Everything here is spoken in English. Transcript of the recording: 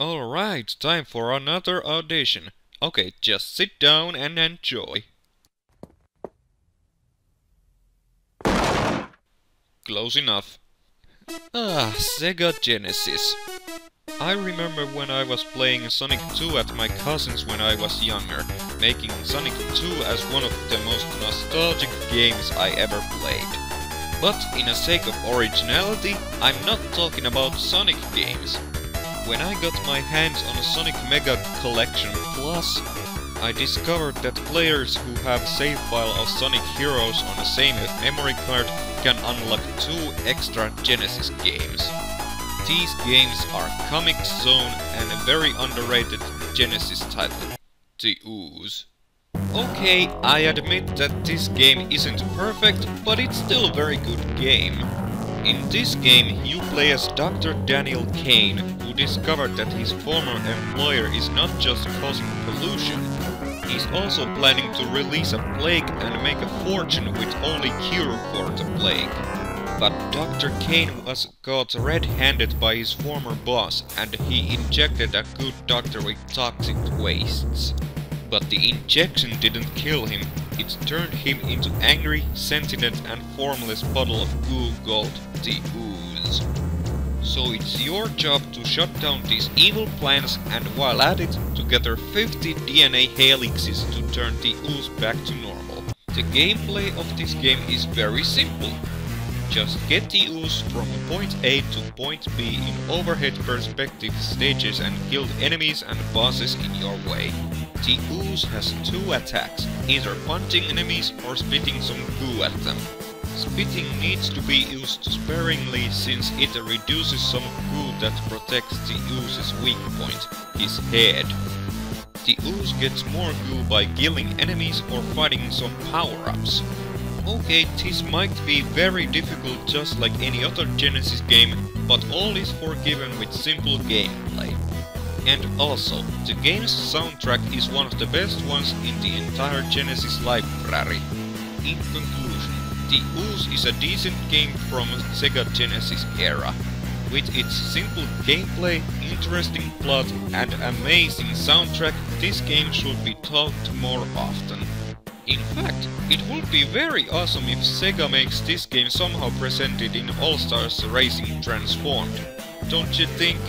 Alright, time for another audition. Okay, just sit down and enjoy. Close enough. Sega Genesis. I remember when I was playing Sonic 2 at my cousin's when I was younger, making Sonic 2 as one of the most nostalgic games I ever played. But in a sake of originality, I'm not talking about Sonic games. When I got my hands on a Sonic Mega Collection Plus, I discovered that players who have a save file of Sonic Heroes on the same memory card can unlock 2 extra Genesis games. These games are Comic Zone and a very underrated Genesis title, The Ooze. Okay, I admit that this game isn't perfect, but it's still a very good game. In this game, you play as Dr. Daniel Kane, who discovered that his former employer is not just causing pollution, he's also planning to release a plague and make a fortune with only cure for the plague. But Dr. Kane was caught red-handed by his former boss, and he injected a good doctor with toxic wastes. But the injection didn't kill him, it turned him into angry, sentient and formless bottle of goo gold, the Ooze. So it's your job to shut down these evil plans and while at it, to gather 50 DNA helixes to turn the Ooze back to normal. The gameplay of this game is very simple. Just get the Ooze from point A to point B in overhead perspective stages and kill enemies and bosses in your way. The Ooze has 2 attacks, either punching enemies or spitting some goo at them. Spitting needs to be used sparingly since it reduces some goo that protects the Ooze's weak point, his head. The Ooze gets more goo by killing enemies or fighting some power-ups. Okay, this might be very difficult just like any other Genesis game, but all is forgiven with simple gameplay. And also, the game's soundtrack is one of the best ones in the entire Genesis library. In conclusion, The Ooze is a decent game from Sega Genesis era. With its simple gameplay, interesting plot and amazing soundtrack, this game should be talked more often. In fact, it would be very awesome if Sega makes this game somehow presented in All Stars Racing Transformed. Don't you think?